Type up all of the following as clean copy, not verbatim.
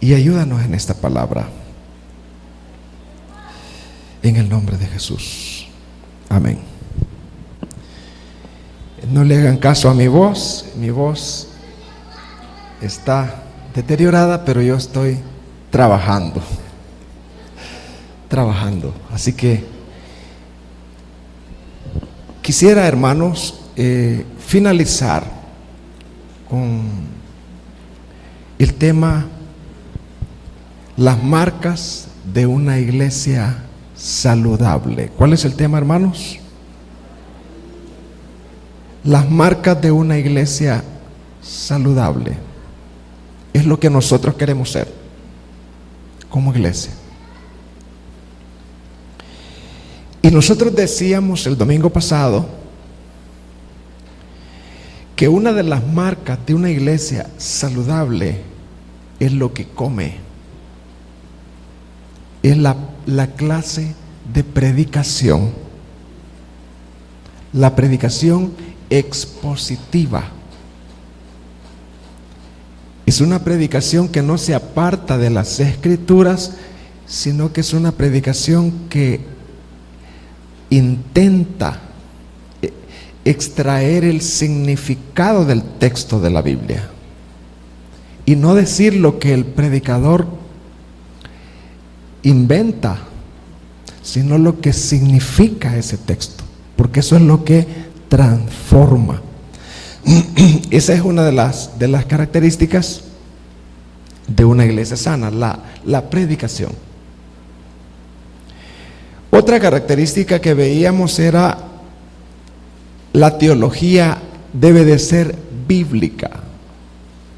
y ayúdanos en esta palabra. En el nombre de Jesús. Amén. No le hagan caso a mi voz está deteriorada, pero yo estoy trabajando. Así que quisiera, hermanos, finalizar con el tema: las marcas de una iglesia saludable. ¿Cuál es el tema, hermanos? Las marcas de una iglesia saludable. Es lo que nosotros queremos ser como iglesia. Y nosotros decíamos el domingo pasado que una de las marcas de una iglesia saludable es lo que come. Es la clase de predicación. La predicación expositiva. Es una predicación que no se aparta de las Escrituras, sino que es una predicación que intenta extraer el significado del texto de la Biblia y no decir lo que el predicador inventa, sino lo que significa ese texto, porque eso es lo que transforma. Esa es una de las características de una iglesia sana, la predicación. Otra característica que veíamos era: la teología debe de ser bíblica.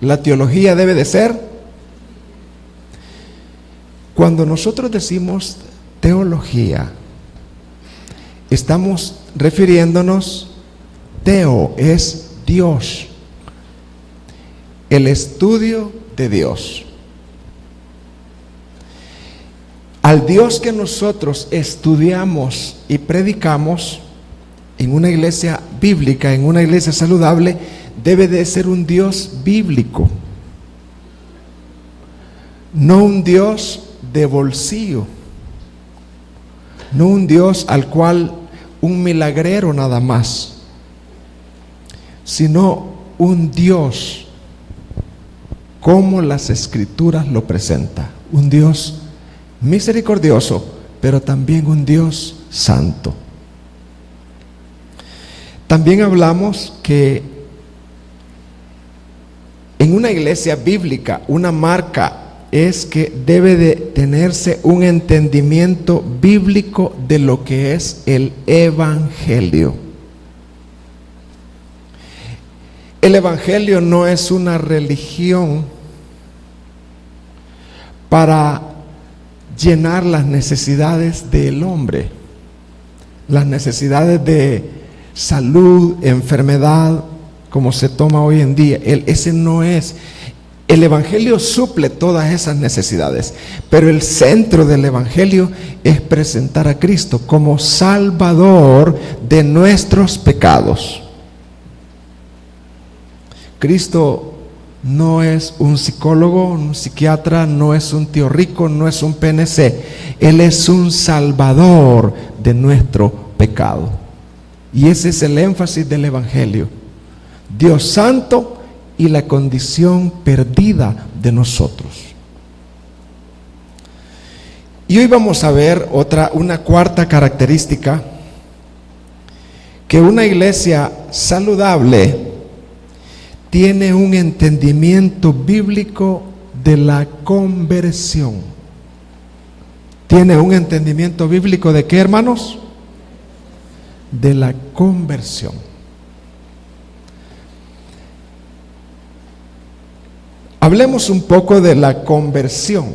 La teología debe de ser. Cuando nosotros decimos teología, estamos refiriéndonos, teo es Dios, el estudio de Dios. Al Dios que nosotros estudiamos y predicamos en una iglesia bíblica, en una iglesia saludable, debe de ser un Dios bíblico, no un Dios de bolsillo, no un Dios al cual un milagrero nada más, sino un Dios como las Escrituras lo presentan, un Dios misericordioso, pero también un Dios santo. También hablamos que en una iglesia bíblica una marca es que debe de tenerse un entendimiento bíblico de lo que es el Evangelio. El Evangelio no es una religión para llenar las necesidades del hombre, las necesidades de salud, enfermedad, como se toma hoy en día. Ese no es. El Evangelio suple todas esas necesidades, pero el centro del Evangelio es presentar a Cristo como Salvador de nuestros pecados. Cristo no es un psicólogo, un psiquiatra, no es un tío rico, no es un PNC. Él es un Salvador de nuestro pecado. Y ese es el énfasis del Evangelio. Dios santo y la condición perdida de nosotros. Y hoy vamos a ver una cuarta característica: que una iglesia saludable tiene un entendimiento bíblico de la conversión. ¿Tiene un entendimiento bíblico de qué, hermanos? De la conversión. Hablemos un poco de la conversión.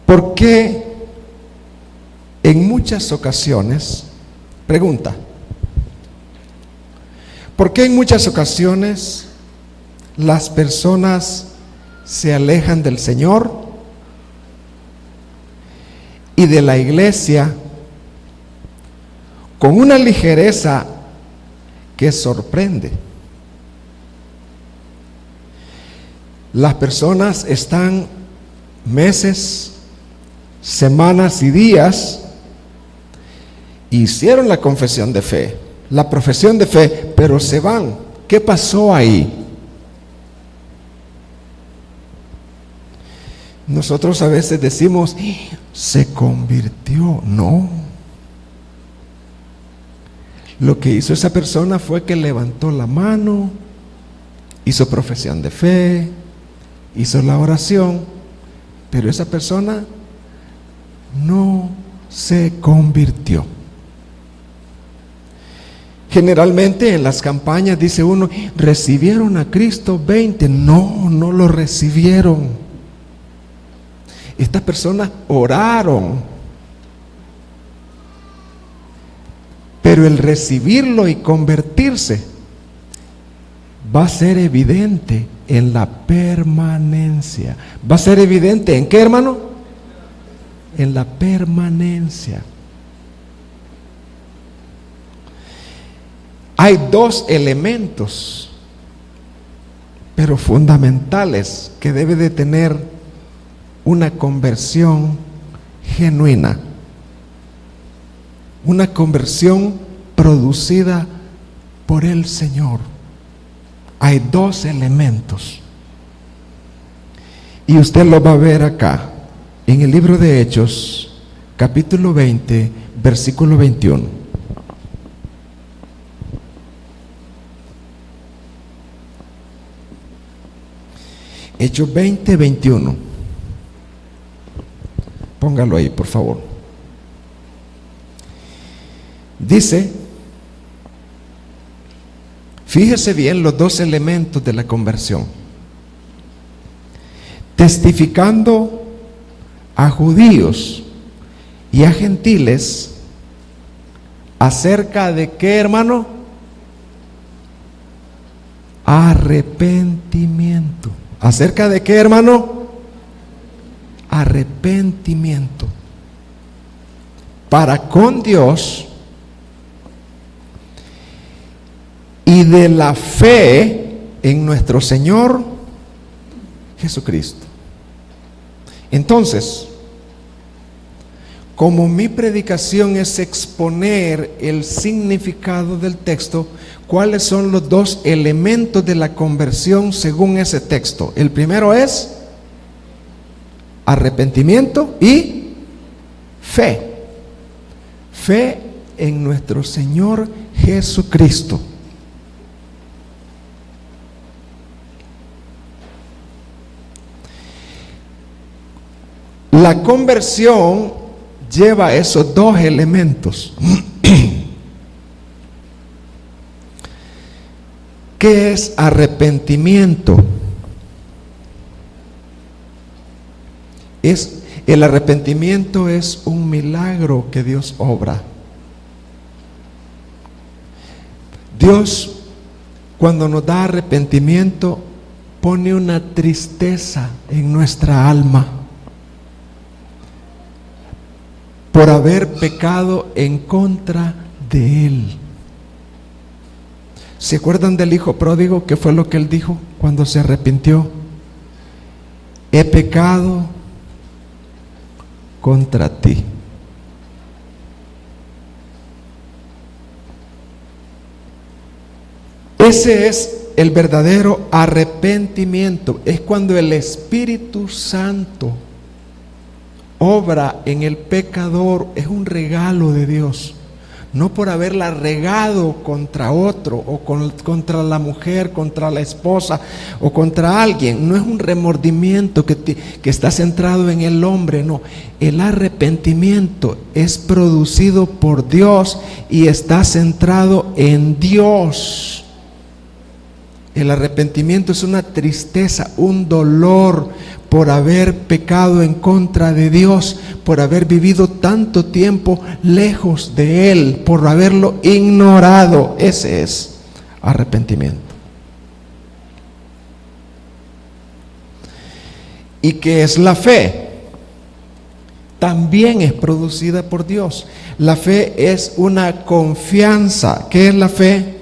¿Por qué en muchas ocasiones, pregunta, por qué en muchas ocasiones las personas se alejan del Señor y de la iglesia con una ligereza que sorprende. Las personas están meses, semanas y días, hicieron la confesión de fe, la profesión de fe, pero se van. ¿Qué pasó ahí? Nosotros a veces decimos, se convirtió. No. Lo que hizo esa persona fue que levantó la mano, hizo profesión de fe, hizo la oración, pero esa persona no se convirtió. Generalmente en las campañas dice uno, recibieron a Cristo 20. No, no lo recibieron. Estas personas oraron, pero el recibirlo y convertirse va a ser evidente en la permanencia. ¿Va a ser evidente en qué, hermano? En la permanencia. Hay dos elementos, pero fundamentales, que debe de tener una conversión genuina, una conversión producida por el Señor. Hay dos elementos, y usted lo va a ver acá en el libro de Hechos, capítulo 20, versículo 21. Hechos 20, 21. Póngalo ahí, por favor. Dice, fíjese bien los dos elementos de la conversión. Testificando a judíos y a gentiles acerca de qué, hermano? Arrepentimiento. ¿Acerca de qué, hermano? Arrepentimiento para con Dios y de la fe en nuestro Señor Jesucristo. Entonces, como mi predicación es exponer el significado del texto, ¿cuáles son los dos elementos de la conversión según ese texto? El primero es arrepentimiento y fe. Fe en nuestro Señor Jesucristo. La conversión lleva esos dos elementos. ¿Qué es arrepentimiento? El arrepentimiento es un milagro que Dios obra. Dios, cuando nos da arrepentimiento, pone una tristeza en nuestra alma por haber pecado en contra de Él. ¿Se acuerdan del hijo pródigo? ¿Qué fue lo que él dijo cuando se arrepintió? He pecado contra ti. Ese es el verdadero arrepentimiento. Es cuando el Espíritu Santo obra en el pecador. Es un regalo de Dios. No por haberla regado contra otro, o contra la mujer, contra la esposa, o contra alguien. No es un remordimiento que está centrado en el hombre, no. El arrepentimiento es producido por Dios y está centrado en Dios. El arrepentimiento es una tristeza, un dolor por haber pecado en contra de Dios, por haber vivido tanto tiempo lejos de Él, por haberlo ignorado. Ese es arrepentimiento. ¿Y qué es la fe? también es producida por Dios. La fe es una confianza. ¿Qué es la fe?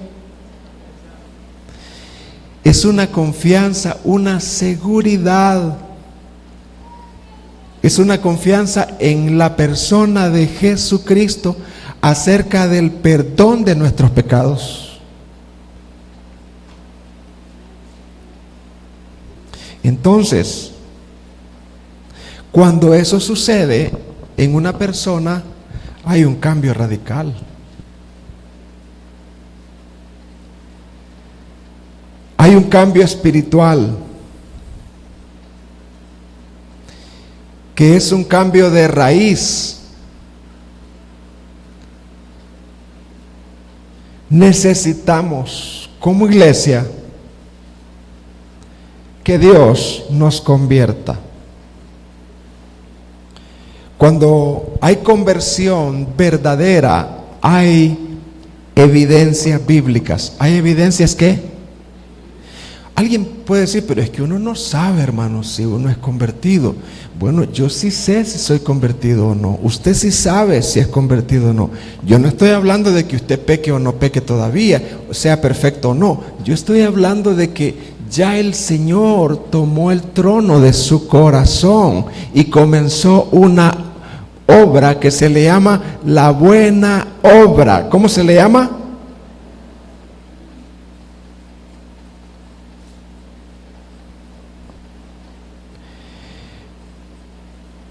Es una confianza, una seguridad. Es una confianza en la persona de Jesucristo acerca del perdón de nuestros pecados. Entonces, cuando eso sucede en una persona, hay un cambio radical. Hay un cambio espiritual, que es un cambio de raíz. Necesitamos, como iglesia, que Dios nos convierta. Cuando hay conversión verdadera, hay evidencias bíblicas. ¿Hay evidencias qué? Alguien puede decir, pero es que uno no sabe, hermano, si uno es convertido. Bueno, yo sí sé si soy convertido o no. Usted sí sabe si es convertido o no. Yo no estoy hablando de que usted peque o no peque todavía, o sea perfecto o no. Yo estoy hablando de que ya el Señor tomó el trono de su corazón y comenzó una obra que se le llama la buena obra. ¿Cómo se le llama?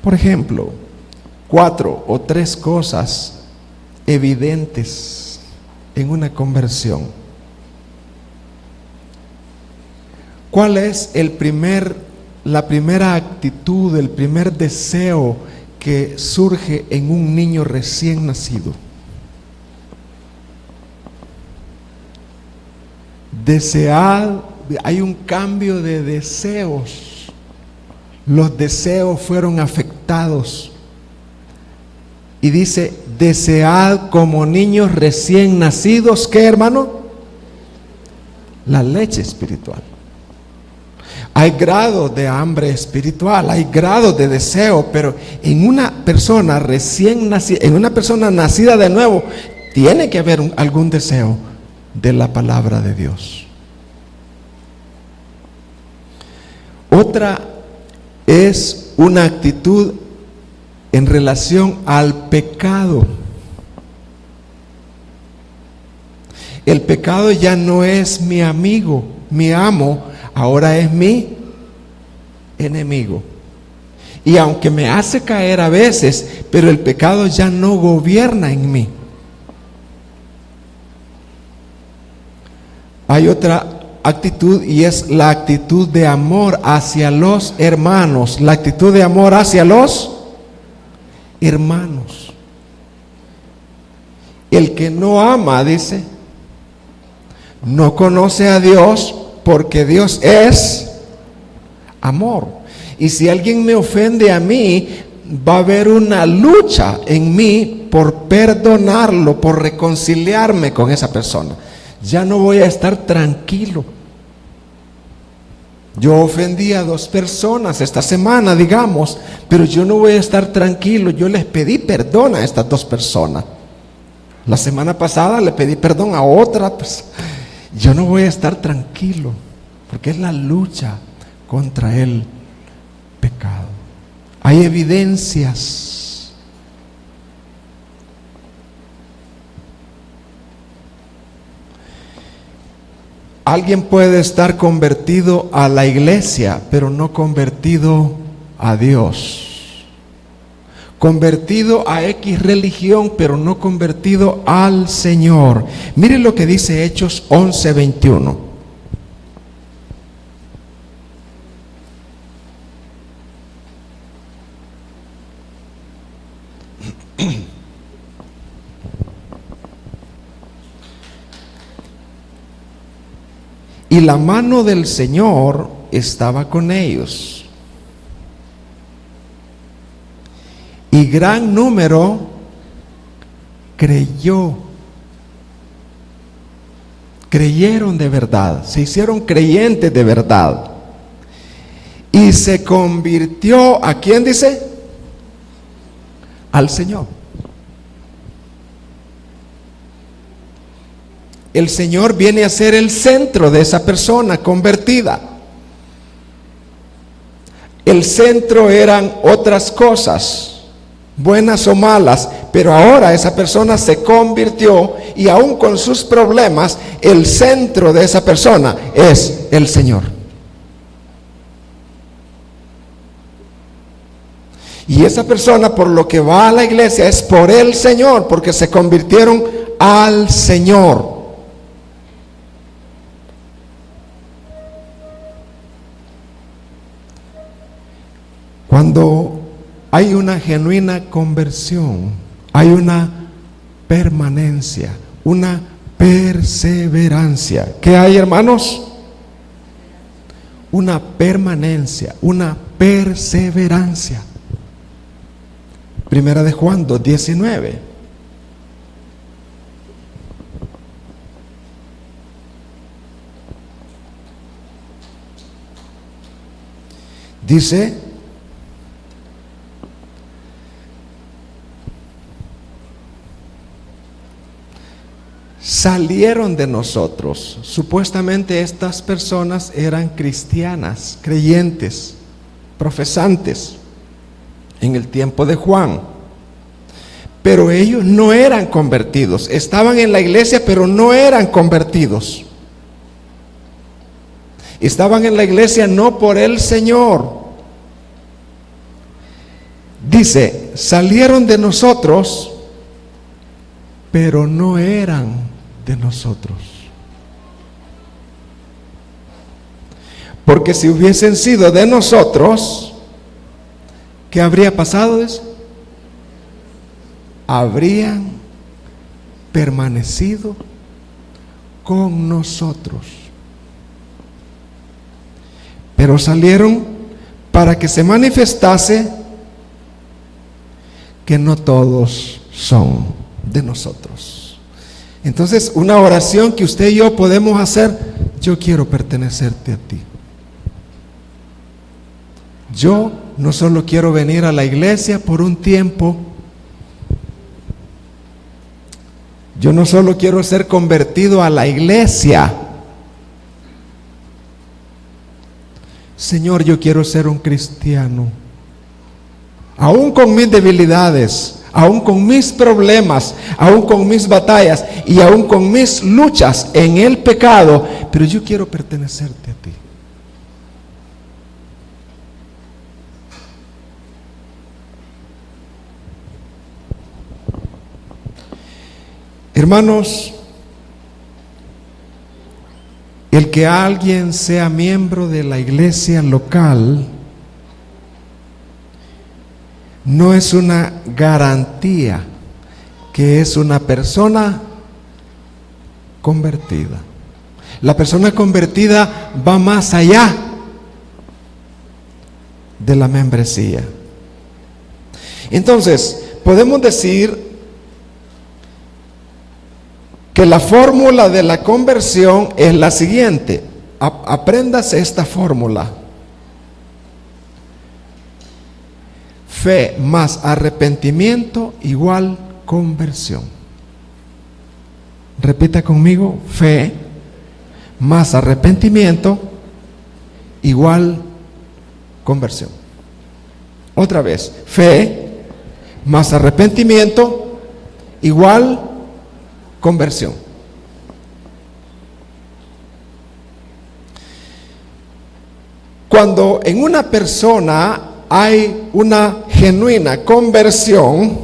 Por ejemplo, 4 o 3 cosas evidentes en una conversión. ¿Cuál es la primera actitud, el primer deseo que surge en un niño recién nacido? Desear, hay un cambio de deseos. Los deseos fueron afectados. Y dice, desead como niños recién nacidos, ¿qué, hermano? La leche espiritual. Hay grados de hambre espiritual, hay grados de deseo, pero en una persona recién nacida, en una persona nacida de nuevo, tiene que haber algún deseo de la palabra de Dios. Otra es una actitud en relación al pecado. El pecado ya no es mi amigo, mi amo, ahora es mi enemigo. Y aunque me hace caer a veces, pero el pecado ya no gobierna en mí. Hay otra actitud y es la actitud de amor hacia los hermanos. La actitud de amor hacia los hermanos. El que no ama, dice, no conoce a Dios, porque Dios es amor. Y si alguien me ofende a mí, va a haber una lucha en mí por perdonarlo, por reconciliarme con esa persona. Ya no voy a estar tranquilo. Yo ofendí a 2 personas esta semana, digamos, pero yo no voy a estar tranquilo. Yo les pedí perdón a estas 2 personas. La semana pasada le pedí perdón a otra. Pues, yo no voy a estar tranquilo, porque es la lucha contra el pecado. Hay evidencias. Alguien puede estar convertido a la iglesia, pero no convertido a Dios. Convertido a X religión, pero no convertido al Señor. Mire lo que dice Hechos 11:21. Y la mano del Señor estaba con ellos. Y gran número creyeron de verdad, se hicieron creyentes de verdad. Y se convirtió, ¿a quién dice? al Señor. El Señor viene a ser el centro de esa persona convertida. El centro eran otras cosas, buenas o malas, pero ahora esa persona se convirtió y aún con sus problemas, el centro de esa persona es el Señor. Y esa persona por lo que va a la iglesia es por el Señor, porque se convirtieron al Señor. Cuando hay una genuina conversión, hay una permanencia, una perseverancia. ¿Qué hay, hermanos? Una permanencia, una perseverancia. Primera de Juan 2:19. Dice: salieron de nosotros. Supuestamente estas personas eran cristianas, creyentes, profesantes en el tiempo de Juan, pero ellos no eran convertidos. Estaban en la iglesia, pero no eran convertidos. Estaban en la iglesia no por el Señor. Dice: salieron de nosotros, pero no eran de nosotros. Porque si hubiesen sido de nosotros, ¿qué habría pasado de eso? Habrían permanecido con nosotros. Pero salieron para que se manifestase que no todos son de nosotros. Entonces, una oración que usted y yo podemos hacer: yo quiero pertenecerte a ti. Yo no solo quiero venir a la iglesia por un tiempo. Yo no solo quiero ser convertido a la iglesia. Señor, yo quiero ser un cristiano. Aún con mis debilidades, aún con mis problemas, aún con mis batallas y aún con mis luchas en el pecado, pero yo quiero pertenecerte a ti. Hermanos, el que alguien sea miembro de la iglesia local no es una garantía que es una persona convertida. La persona convertida va más allá de la membresía. Entonces, podemos decir que la fórmula de la conversión es la siguiente. Apréndase esta fórmula: fe más arrepentimiento igual conversión. Repita conmigo: fe más arrepentimiento igual conversión. Otra vez: fe más arrepentimiento igual conversión. Cuando en una persona hay una genuina conversión,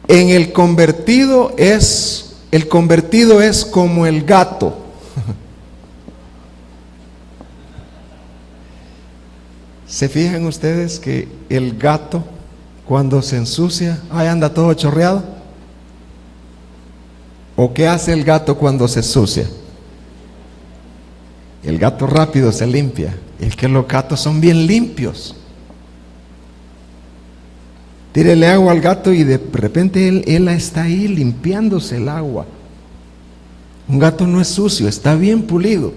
en el convertido es como el gato. ¿Se fijan ustedes que el gato cuando se ensucia, ahí anda todo chorreado? ¿O qué hace el gato cuando se ensucia? El gato rápido se limpia. Es que los gatos son bien limpios. Tírele agua al gato y de repente él está ahí limpiándose el agua. Un gato no es sucio, está bien pulido.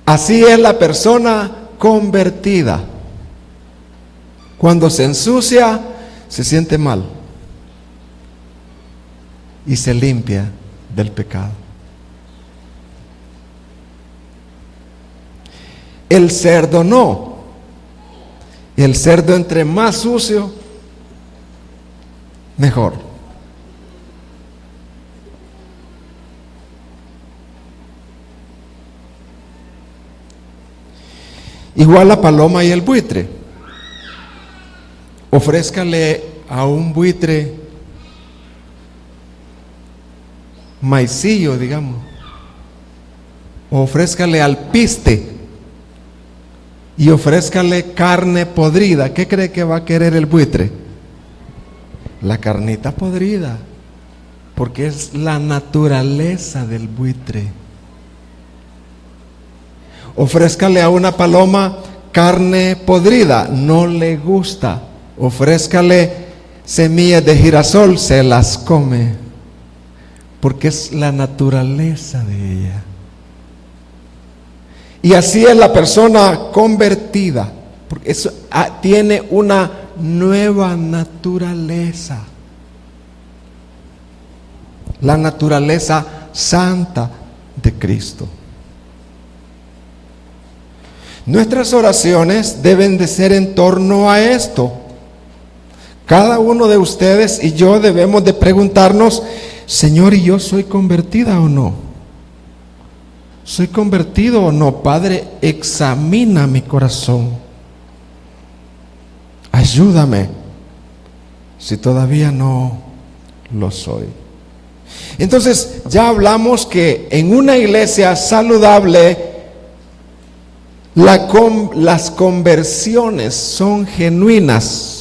Así es la persona convertida. Cuando se ensucia, se siente mal y se limpia del pecado. El cerdo no. El cerdo, entre más sucio, mejor. Igual la paloma y el buitre. Ofrézcale a un buitre maicillo, digamos. O ofrézcale alpiste y ofrézcale carne podrida. ¿Qué cree que va a querer el buitre? La carnita podrida, porque es la naturaleza del buitre. Ofrézcale a una paloma carne podrida, no le gusta. Ofrézcale semillas de girasol, se las come, porque es la naturaleza de ella. Y así es la persona convertida, porque eso tiene una nueva naturaleza, la naturaleza santa de Cristo. Nuestras oraciones deben de ser en torno a esto. Cada uno de ustedes y yo debemos de preguntarnos: Señor, ¿y yo soy convertida o no? ¿Soy convertido o no? Padre, examina mi corazón. Ayúdame si todavía no lo soy. Entonces, ya hablamos que en una iglesia saludable las conversiones son genuinas.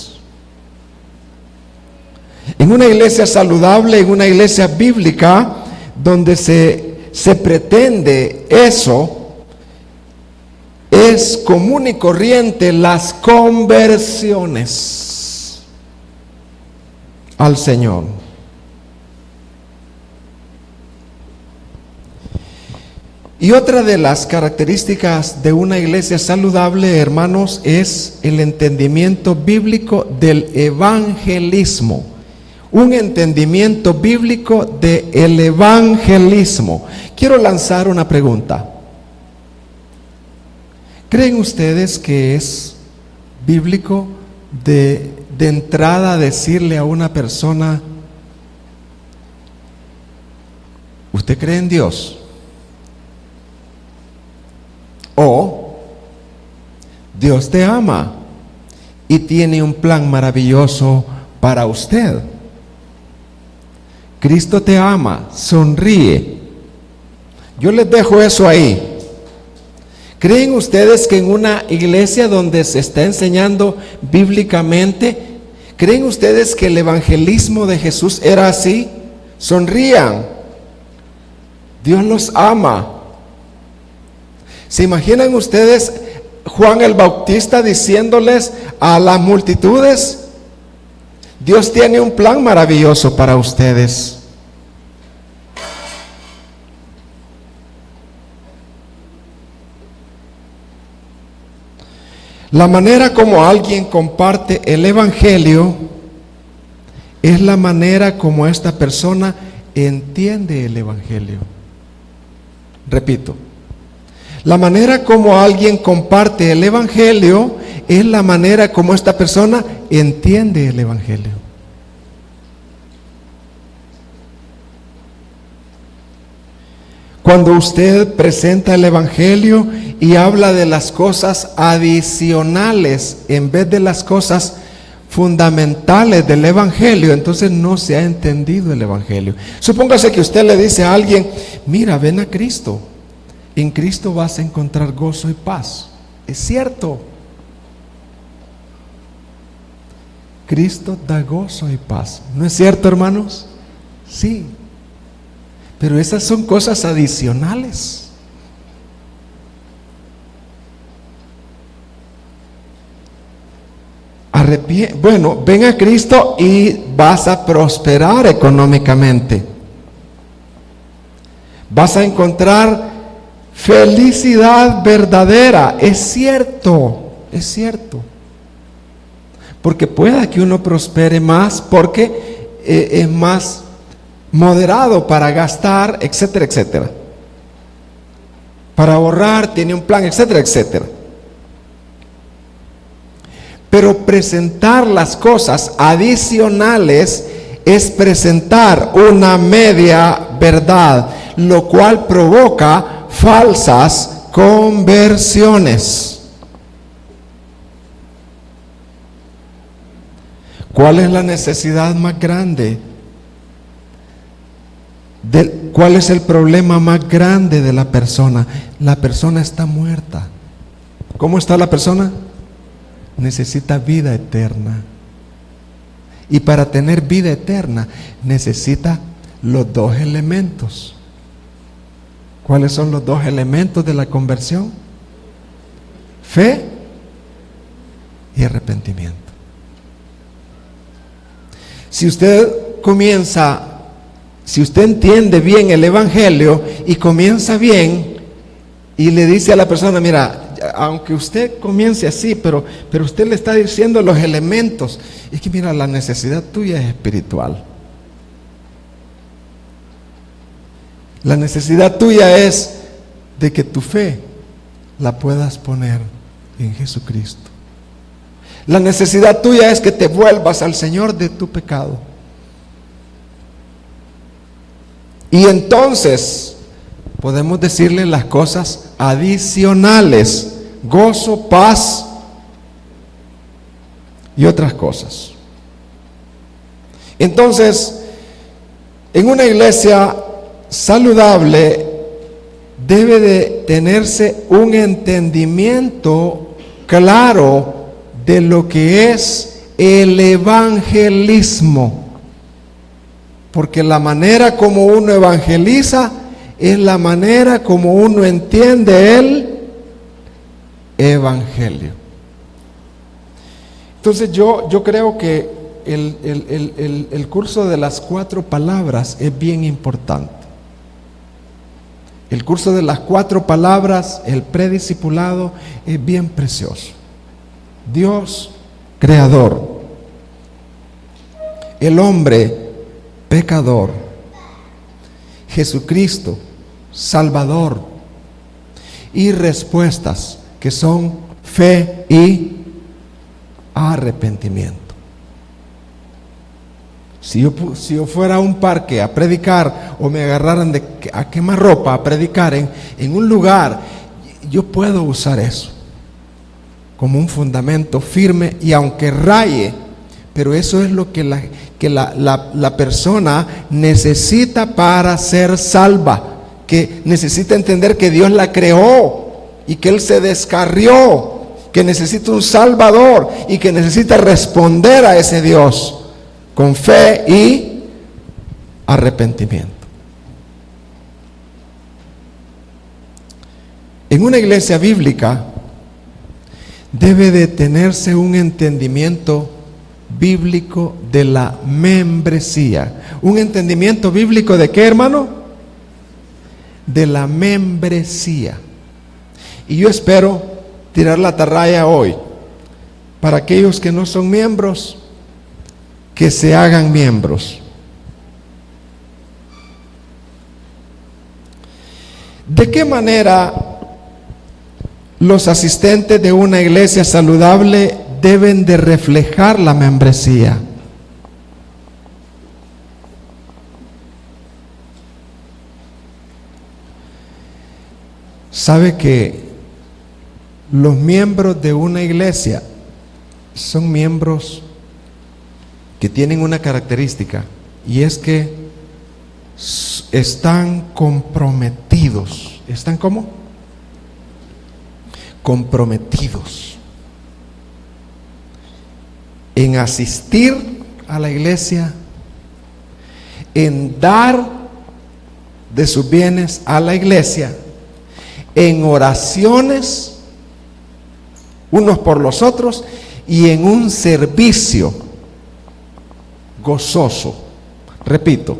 En una iglesia saludable, en una iglesia bíblica, donde se pretende eso, es común y corriente las conversiones al Señor. Y otra de las características de una iglesia saludable, hermanos, es el entendimiento bíblico del evangelismo. Un entendimiento bíblico del evangelismo. Quiero lanzar una pregunta. ¿Creen ustedes que es bíblico de entrada decirle a una persona: ¿usted cree en Dios? O Dios te ama y tiene un plan maravilloso para usted. Cristo te ama, sonríe. Yo les dejo eso ahí. ¿Creen ustedes que en una iglesia donde se está enseñando bíblicamente, creen ustedes que el evangelismo de Jesús era así? Sonrían. Dios los ama. ¿Se imaginan ustedes Juan el Bautista diciéndoles a las multitudes: Dios tiene un plan maravilloso para ustedes? La manera como alguien comparte el evangelio es la manera como esta persona entiende el evangelio. Repito, la manera como alguien comparte el evangelio es la manera como esta persona entiende el evangelio. Cuando usted presenta el evangelio y habla de las cosas adicionales en vez de las cosas fundamentales del evangelio, entonces no se ha entendido el evangelio. Supóngase que usted le dice a alguien: mira, ven a Cristo. En Cristo vas a encontrar gozo y paz. Es cierto. Cristo da gozo y paz. ¿No es cierto, hermanos? Sí. Pero esas son cosas adicionales. Bueno, ven a Cristo y vas a prosperar económicamente. Vas a encontrar felicidad verdadera. Es cierto, es cierto. Porque pueda que uno prospere más porque es más moderado para gastar, etcétera, etcétera. Para ahorrar, tiene un plan, etcétera, etcétera. Pero presentar las cosas adicionales es presentar una media verdad, lo cual provoca falsas conversiones. ¿Cuál es la necesidad más grande? ¿Cuál es el problema más grande de la persona? La persona está muerta. ¿Cómo está la persona? Necesita vida eterna. Y para tener vida eterna necesita los dos elementos. ¿Cuáles son los dos elementos de la conversión? Fe y arrepentimiento. Si usted entiende bien el Evangelio y comienza bien y le dice a la persona, mira, aunque usted comience así, pero usted le está diciendo los elementos, es que mira, la necesidad tuya es espiritual. La necesidad tuya es de que tu fe la puedas poner en Jesucristo. La necesidad tuya es que te vuelvas al Señor de tu pecado. Y entonces podemos decirle las cosas adicionales: gozo, paz y otras cosas. Entonces, en una iglesia saludable debe de tenerse un entendimiento claro de lo que es el evangelismo, porque la manera como uno evangeliza es la manera como uno entiende el evangelio. Entonces yo creo que el curso de las 4 palabras es bien importante. El curso de las 4 palabras, el prediscipulado, es bien precioso. Dios, creador; el hombre, pecador; Jesucristo, Salvador; y respuestas que son fe y arrepentimiento. Si yo fuera a un parque a predicar, o me agarraran a quemarropa a predicar en un lugar, yo puedo usar eso como un fundamento firme, y aunque raye, pero eso es lo que la persona necesita para ser salva, que necesita entender que Dios la creó y que Él se descarrió, que necesita un Salvador y que necesita responder a ese Dios con fe y arrepentimiento. En una iglesia bíblica debe de tenerse un entendimiento bíblico de la membresía. ¿Un entendimiento bíblico de qué, hermano? De la membresía. Y yo espero tirar la atarraya hoy para aquellos que no son miembros, que se hagan miembros. ¿De qué manera los asistentes de una iglesia saludable deben de reflejar la membresía? ¿Sabe que los miembros de una iglesia son miembros que tienen una característica, y es que están comprometidos? ¿Están cómo? Comprometidos en asistir a la iglesia, en dar de sus bienes a la iglesia, en oraciones unos por los otros, y en un servicio gozoso. Repito,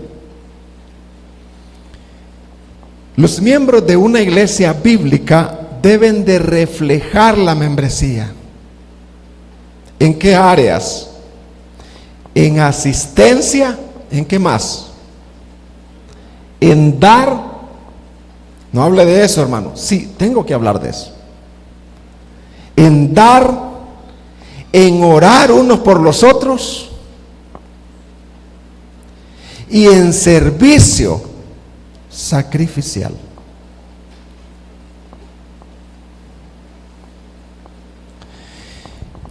Los miembros de una iglesia bíblica deben de reflejar la membresía. ¿En qué áreas? En asistencia. ¿En qué más? En dar. No hable de eso, hermano. Sí, tengo que hablar de eso. En dar, en orar unos por los otros y en servicio sacrificial.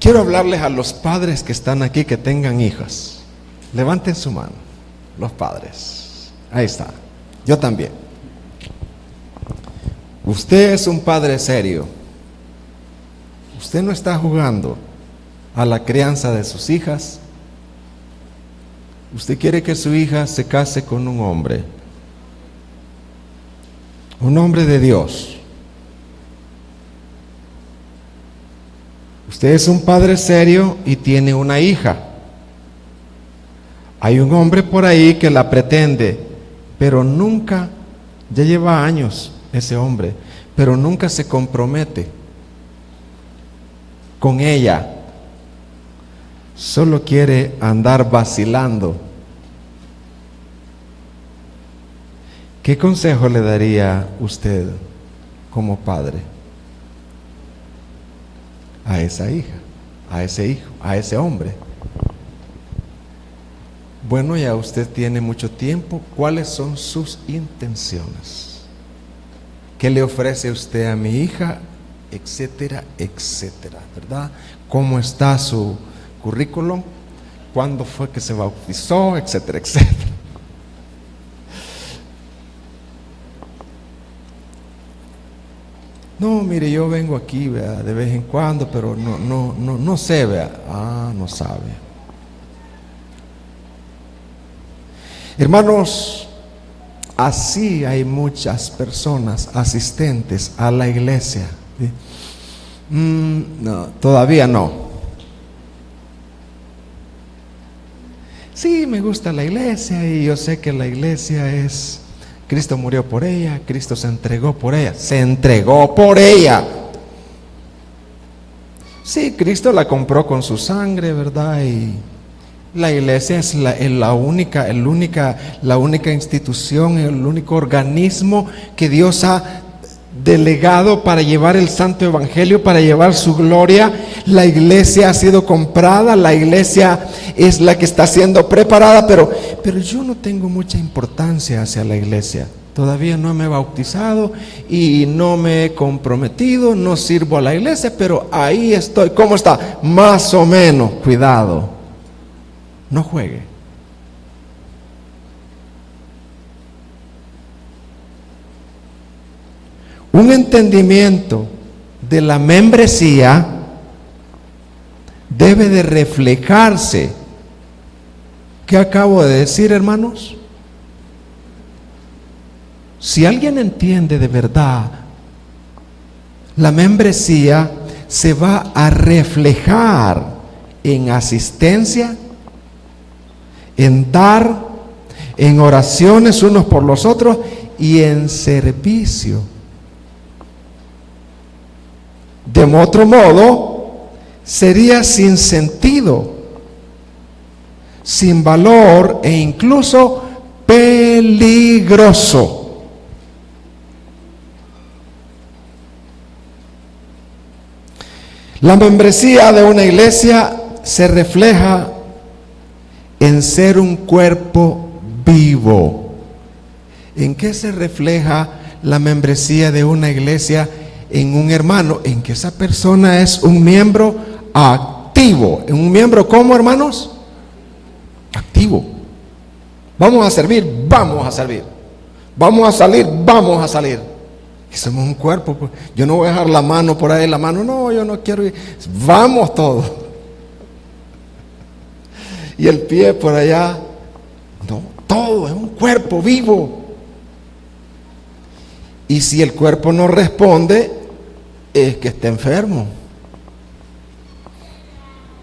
Quiero hablarles a los padres que están aquí, que tengan hijas. Levanten su mano, los padres. Ahí está. Yo también. Usted es un padre serio. Usted no está jugando a la crianza de sus hijas. Usted quiere que su hija se case con un hombre de Dios. Usted es un padre serio y tiene una hija. Hay un hombre por ahí que la pretende, pero nunca, ya lleva años ese hombre, pero nunca se compromete con ella. Solo quiere andar vacilando. ¿Qué consejo le daría usted como padre a esa hija, a ese hijo, a ese hombre? Bueno, ya usted tiene mucho tiempo. ¿Cuáles son sus intenciones? ¿Qué le ofrece usted a mi hija? Etcétera, etcétera, ¿verdad? ¿Cómo está su currículum? ¿Cuándo fue que se bautizó? Etcétera, etcétera. No, mire, yo vengo aquí, vea, de vez en cuando, pero no sé, vea. Ah, no sabe. Hermanos, así hay muchas personas asistentes a la iglesia. ¿Sí? No, todavía no. Sí, me gusta la iglesia y yo sé que la iglesia es... Cristo murió por ella, Cristo se entregó por ella. Se entregó por ella. Sí, Cristo la compró con su sangre, ¿verdad? Y la iglesia es la única institución, el único organismo que Dios ha delegado para llevar el santo evangelio, para llevar su gloria. La iglesia ha sido comprada, la iglesia es la que está siendo preparada, pero yo no tengo mucha importancia hacia la iglesia. Todavía no me he bautizado y no me he comprometido, no sirvo a la iglesia, pero ahí estoy. ¿Cómo está? Más o menos. Cuidado, no juegue. Un entendimiento de la membresía debe de reflejarse. ¿Qué acabo de decir, hermanos? Si alguien entiende de verdad, la membresía se va a reflejar en asistencia, en dar, en oraciones unos por los otros y en servicio. De otro modo, sería sin sentido, sin valor e incluso peligroso. La membresía de una iglesia se refleja en ser un cuerpo vivo. ¿En qué se refleja la membresía de una iglesia en un hermano? En que esa persona es un miembro activo. ¿Un miembro cómo, hermanos? Activo. Vamos a servir, vamos a servir. Vamos a salir, vamos a salir. Y somos un cuerpo, pues. Yo no voy a dejar la mano por ahí, la mano, no, yo no quiero ir. Vamos todos. Y el pie por allá. No, todo es un cuerpo vivo. Y si el cuerpo no responde, es que está enfermo.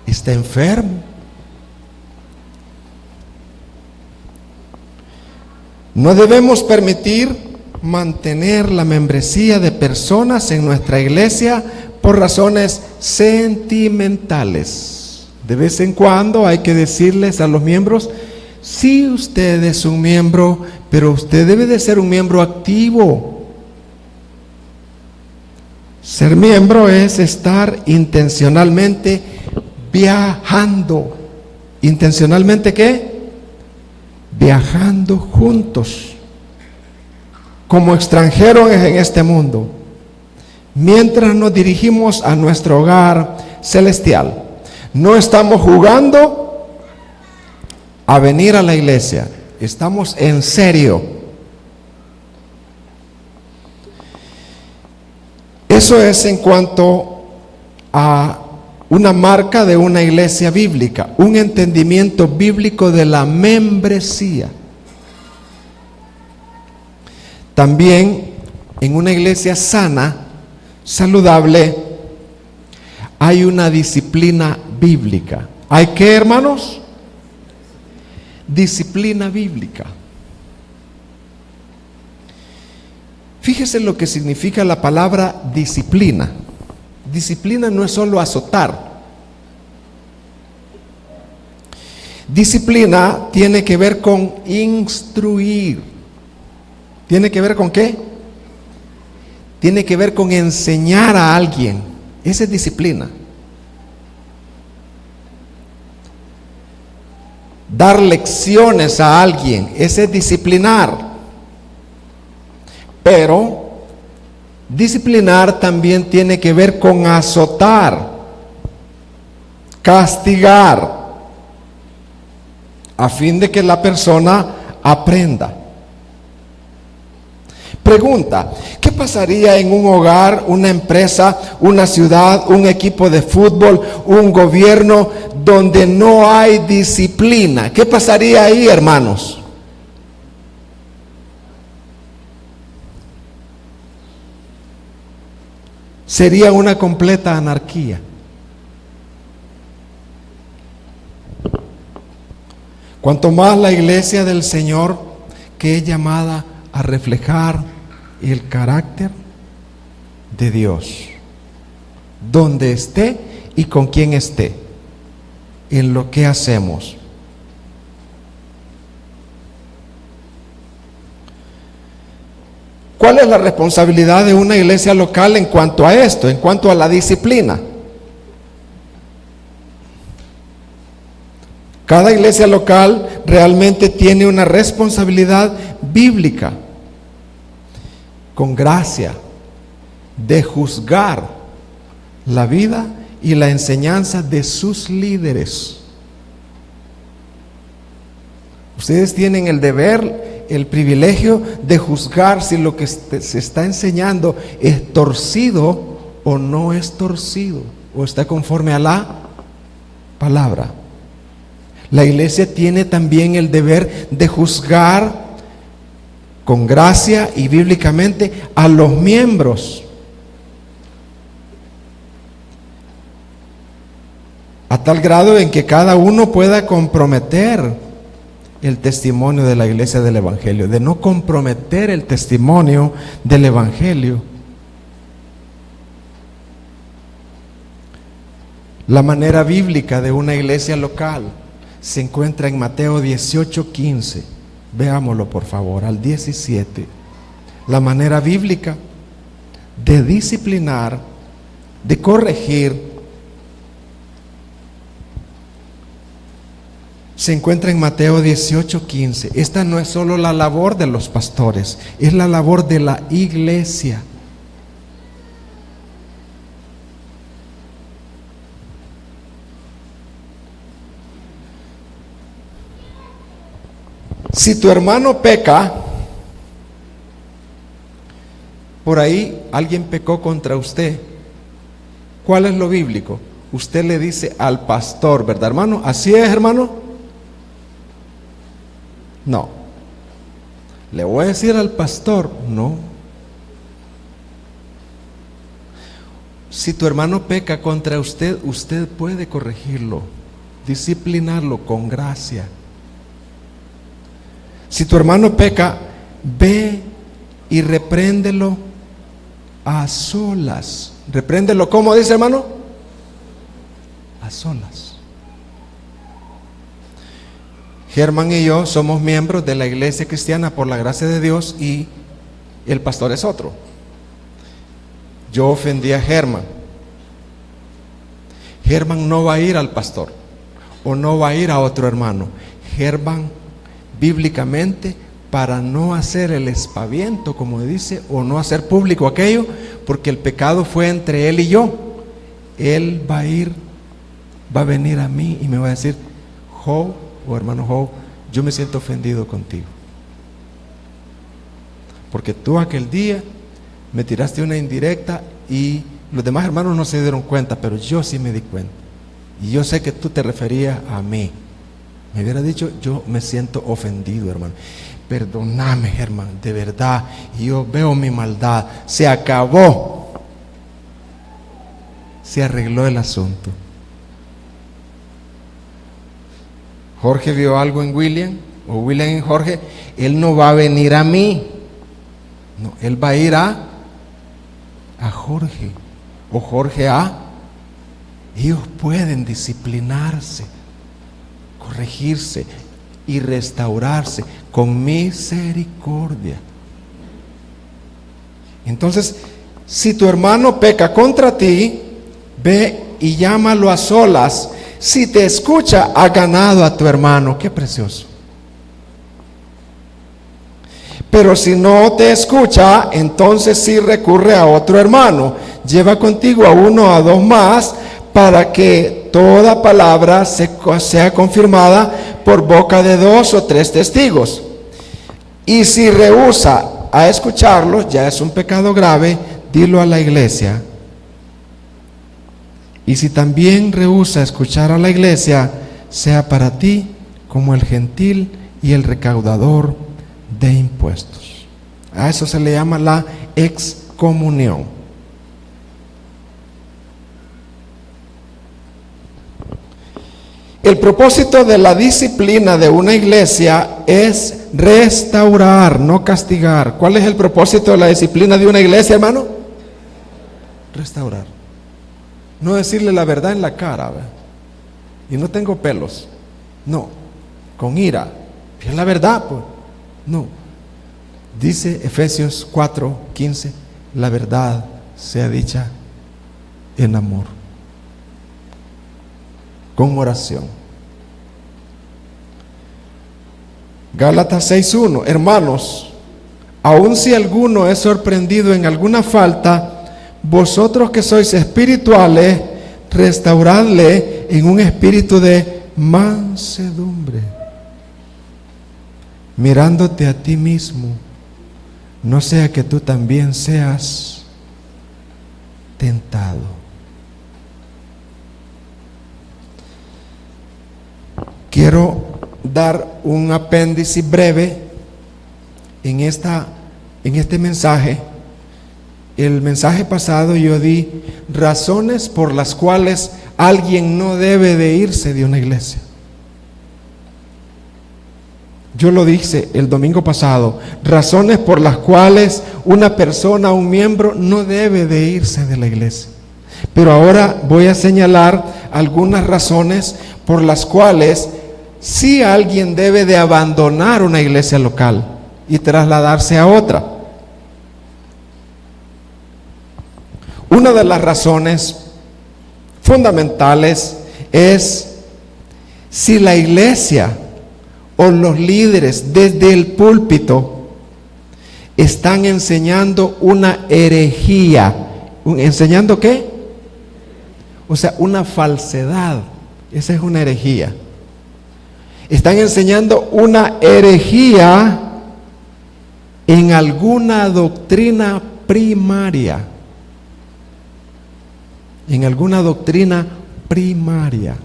Está enfermo. No debemos permitir mantener la membresía de personas en nuestra iglesia por razones sentimentales. De vez en cuando hay que decirles a los miembros: sí, usted es un miembro, pero usted debe de ser un miembro activo. Ser miembro es estar intencionalmente viajando. ¿Intencionalmente qué? Viajando juntos, como extranjeros en este mundo, mientras nos dirigimos a nuestro hogar celestial. No estamos jugando a venir a la iglesia, estamos en serio. Eso es en cuanto a una marca de una iglesia bíblica, un entendimiento bíblico de la membresía. También en una iglesia sana, saludable, hay una disciplina bíblica. ¿Hay qué, hermanos? Disciplina bíblica. Fíjese lo que significa la palabra disciplina. Disciplina no es solo azotar. Disciplina tiene que ver con instruir. ¿Tiene que ver con qué? Tiene que ver con enseñar a alguien. Esa es disciplina. Dar lecciones a alguien, ese es disciplinar. Pero disciplinar también tiene que ver con azotar, castigar, a fin de que la persona aprenda. Pregunta: ¿qué pasaría en un hogar, una empresa, una ciudad, un equipo de fútbol, un gobierno donde no hay disciplina? ¿Qué pasaría ahí, hermanos? Sería una completa anarquía. Cuanto más la iglesia del Señor, que es llamada a reflejar el carácter de Dios, donde esté y con quien esté, en lo que hacemos. ¿Cuál es la responsabilidad de una iglesia local en cuanto a esto, en cuanto a la disciplina? Cada iglesia local realmente tiene una responsabilidad bíblica, con gracia, de juzgar la vida y la enseñanza de sus líderes. Ustedes tienen el deber, el privilegio de juzgar si lo que se está enseñando es torcido o no es torcido, o está conforme a la palabra. La iglesia tiene también el deber de juzgar con gracia y bíblicamente a los miembros, a tal grado en que cada uno pueda comprometer el testimonio de la iglesia del Evangelio, de no comprometer el testimonio del Evangelio. La manera bíblica de una iglesia local se encuentra en Mateo 18:15. Veámoslo por favor, al 17. La manera bíblica de disciplinar, de corregir, se encuentra en Mateo 18:15. Esta no es solo la labor de los pastores, es la labor de la iglesia. Si tu hermano peca, por ahí alguien pecó contra usted, ¿cuál es lo bíblico? Usted le dice al pastor, ¿verdad, hermano? ¿Así es, hermano? No. ¿Le voy a decir al pastor? No. Si tu hermano peca contra usted, usted puede corregirlo, disciplinarlo con gracia. Si tu hermano peca, ve y repréndelo a solas. Repréndelo, ¿cómo dice, hermano? A solas. Germán y yo somos miembros de la iglesia cristiana por la gracia de Dios y el pastor es otro. Yo ofendí a Germán. Germán no va a ir al pastor o no va a ir a otro hermano. Germán, bíblicamente, para no hacer el espaviento, como dice, o no hacer público aquello, porque el pecado fue entre él y yo. Él va a venir a mí y me va a decir: Jo, o hermano Jo, yo me siento ofendido contigo, porque tú aquel día me tiraste una indirecta y los demás hermanos no se dieron cuenta, pero yo sí me di cuenta. Y yo sé que tú te referías a mí. Me hubiera dicho: yo me siento ofendido, hermano. Perdóname, Germán, de verdad. Y yo veo mi maldad. Se acabó. Se arregló el asunto. Jorge vio algo en William, o William en Jorge. Él no va a venir a mí. No, él va a ir a Jorge. O Jorge a. Ellos pueden disciplinarse, corregirse y restaurarse con misericordia. Entonces, si tu hermano peca contra ti, ve y llámalo a solas. Si te escucha, ha ganado a tu hermano. Qué precioso. Pero si no te escucha, entonces sí recurre a otro hermano. Lleva contigo a uno o a dos más, para que toda palabra sea confirmada por boca de 2 o 3 testigos. Y si rehúsa a escucharlos, ya es un pecado grave, dilo a la iglesia. Y si también rehúsa escuchar a la iglesia, sea para ti como el gentil y el recaudador de impuestos. A eso se le llama la excomunión. El propósito de la disciplina de una iglesia es restaurar, no castigar. ¿Cuál es el propósito de la disciplina de una iglesia, hermano? Restaurar. No decirle la verdad en la cara, ¿verdad? Y no tengo pelos. No, con ira. Es la verdad, pues. No. Dice Efesios 4:15, la verdad sea dicha en amor, con oración. Gálatas 6:1, hermanos, aun si alguno es sorprendido en alguna falta, vosotros que sois espirituales, restauradle en un espíritu de mansedumbre, mirándote a ti mismo, no sea que tú también seas tentado. Quiero dar un apéndice breve en este mensaje. El mensaje pasado yo di razones por las cuales alguien no debe de irse de una iglesia. Yo lo dije el domingo pasado, razones por las cuales una persona, un miembro, no debe de irse de la iglesia. Pero ahora voy a señalar algunas razones por las cuales sí alguien debe de abandonar una iglesia local y trasladarse a otra. Una de las razones fundamentales es si la iglesia o los líderes desde el púlpito están enseñando una herejía. ¿Enseñando qué? O sea, una falsedad. Esa es una herejía. Están enseñando una herejía en alguna doctrina primaria. En alguna doctrina primaria.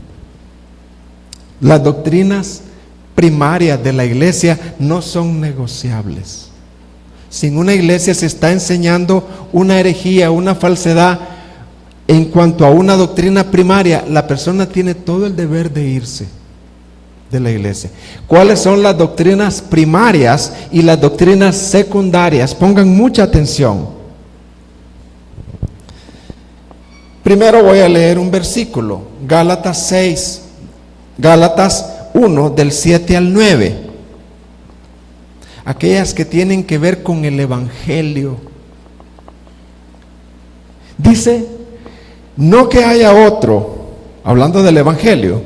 Las doctrinas primarias de la iglesia no son negociables. Si en una iglesia se está enseñando una herejía, una falsedad en cuanto a una doctrina primaria, la persona tiene todo el deber de irse. de la iglesia. ¿Cuáles son las doctrinas primarias y las doctrinas secundarias? Pongan mucha atención. Primero voy a leer un versículo, Gálatas 1, del 7 al 9. Aquellas que tienen que ver con el Evangelio. Dice, no que haya otro, hablando del Evangelio,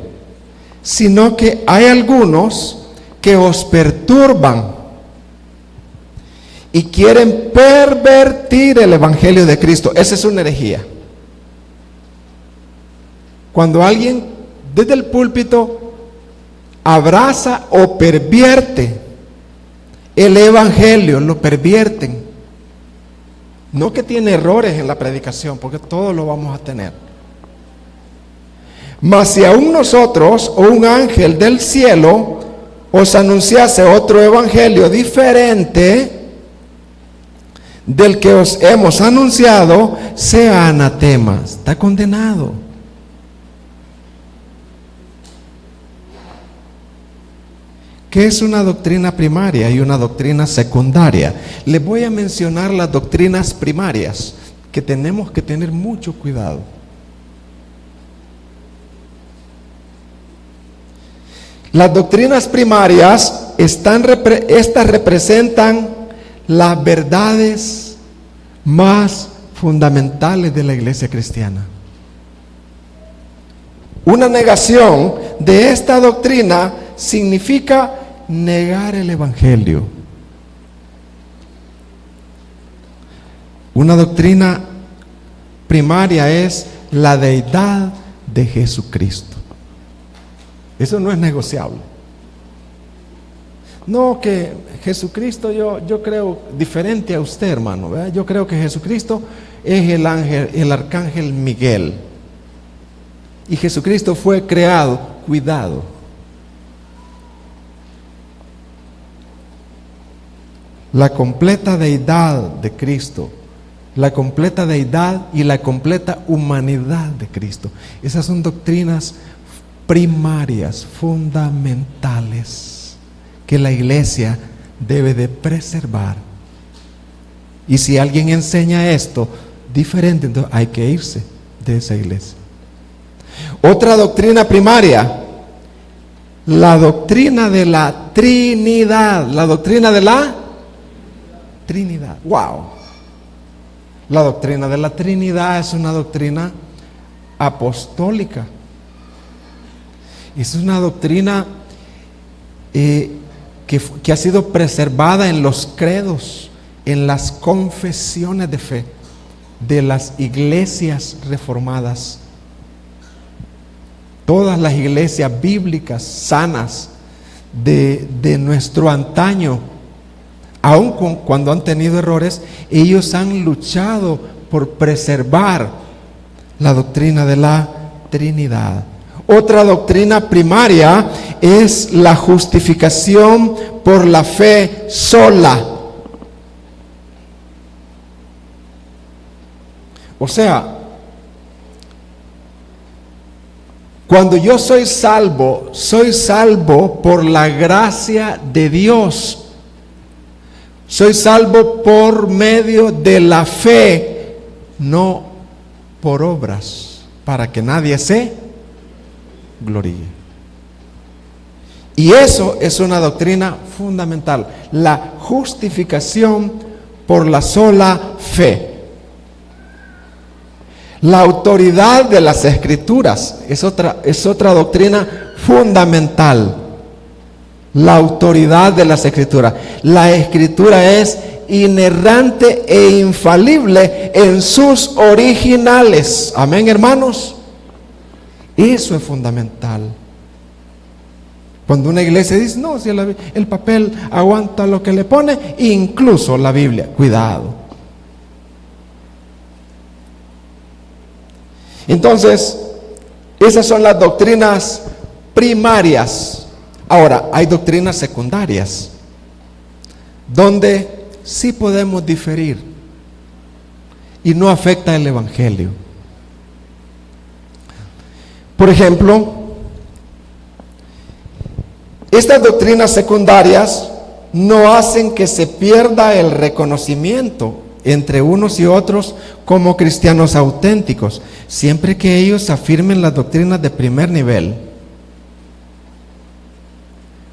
sino que hay algunos que os perturban y quieren pervertir el Evangelio de Cristo. Esa es una herejía. Cuando alguien desde el púlpito abraza o pervierte el Evangelio, lo pervierten. No que tiene errores en la predicación, porque todos lo vamos a tener. Mas si aún nosotros o un ángel del cielo os anunciase otro evangelio diferente del que os hemos anunciado, sea anatema, está condenado. ¿Qué es una doctrina primaria y una doctrina secundaria? Les voy a mencionar las doctrinas primarias, que tenemos que tener mucho cuidado. Las doctrinas primarias, estas representan las verdades más fundamentales de la iglesia cristiana. Una negación de esta doctrina significa negar el Evangelio. Una doctrina primaria es la deidad de Jesucristo. Eso no es negociable. No, que Jesucristo, yo creo diferente a usted, hermano, ¿verdad? Yo creo que Jesucristo es el arcángel Miguel. Y Jesucristo fue creado, cuidado. La completa deidad de Cristo, la completa deidad y la completa humanidad de Cristo. Esas son doctrinas primarias, fundamentales, que la iglesia debe de preservar. Y si alguien enseña esto diferente, entonces hay que irse de esa iglesia. Otra doctrina primaria, la doctrina de la Trinidad. La doctrina de la Trinidad. Wow. La doctrina de la Trinidad es una doctrina apostólica. Es una doctrina que ha sido preservada en los credos, en las confesiones de fe de las iglesias reformadas. Todas las iglesias bíblicas sanas de nuestro antaño, aun cuando han tenido errores, ellos han luchado por preservar la doctrina de la Trinidad. Otra doctrina primaria es la justificación por la fe sola. O sea, cuando yo soy salvo por la gracia de Dios. Soy salvo por medio de la fe, no por obras, para que nadie se gloríe. Y eso es una doctrina fundamental, la justificación por la sola fe. La autoridad de las Escrituras es otra doctrina fundamental. La autoridad de las Escrituras. La Escritura es inerrante e infalible en sus originales. Amén, hermanos. Eso es fundamental. Cuando una iglesia dice, no, si el papel aguanta lo que le pone, incluso la Biblia. Cuidado. Entonces, esas son las doctrinas primarias. Ahora, hay doctrinas secundarias, donde sí podemos diferir y no afecta el Evangelio. Por ejemplo, Estas doctrinas secundarias no hacen que se pierda el reconocimiento entre unos y otros como cristianos auténticos, siempre que ellos afirmen las doctrinas de primer nivel.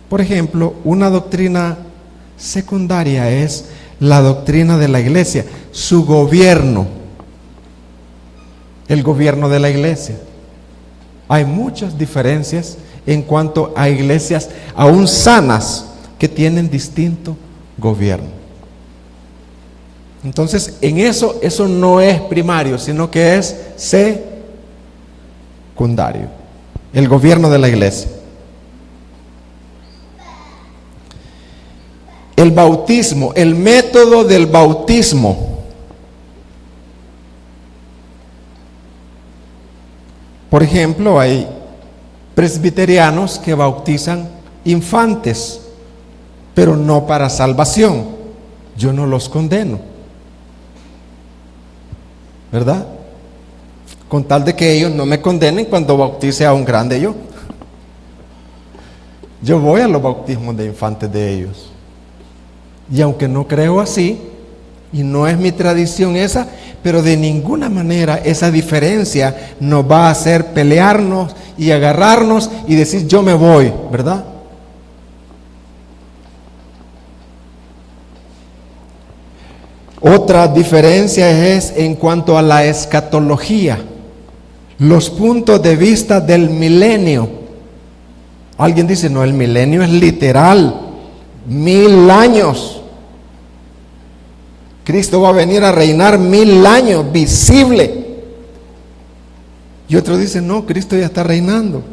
Por ejemplo, una doctrina secundaria es la doctrina de la iglesia, su gobierno, el gobierno de la iglesia. Hay muchas diferencias en cuanto a iglesias aún sanas que tienen distinto gobierno. Entonces, en eso no es primario, sino que es secundario, el gobierno de la iglesia. El bautismo, el método del bautismo. Por ejemplo, hay presbiterianos que bautizan infantes, pero no para salvación. Yo no los condeno, ¿verdad? Con tal de que ellos no me condenen cuando bautice a un grande yo. Yo voy a los bautismos de infantes de ellos. Y aunque no creo así, y no es mi tradición esa, pero de ninguna manera esa diferencia nos va a hacer pelearnos y agarrarnos y decir yo me voy, ¿verdad? Otra diferencia es en cuanto a la escatología, los puntos de vista del milenio. Alguien dice, no, el milenio es literal, 1000 años. Cristo va a venir a reinar 1000 años, visible. Y otros dicen, no, Cristo ya está reinando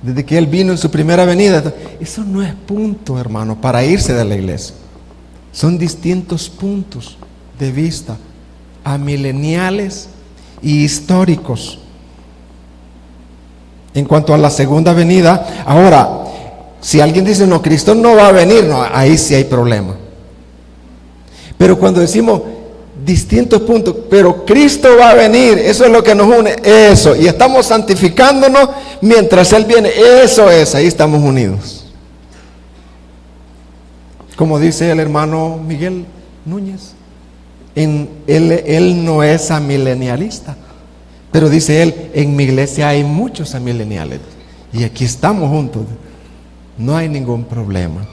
desde que Él vino en su primera venida. Eso no es punto, hermano, para irse de la iglesia. Son distintos puntos de vista, amileniales y históricos. En cuanto a la segunda venida, ahora, si alguien dice, no, Cristo no va a venir, no, ahí sí hay problema. Pero cuando decimos distintos puntos, pero Cristo va a venir, eso es lo que nos une, eso, y estamos santificándonos mientras Él viene, eso es, ahí estamos unidos. Como dice el hermano Miguel Núñez, él no es amilenialista, pero dice él, en mi iglesia hay muchos amileniales, y aquí estamos juntos, no hay ningún problema.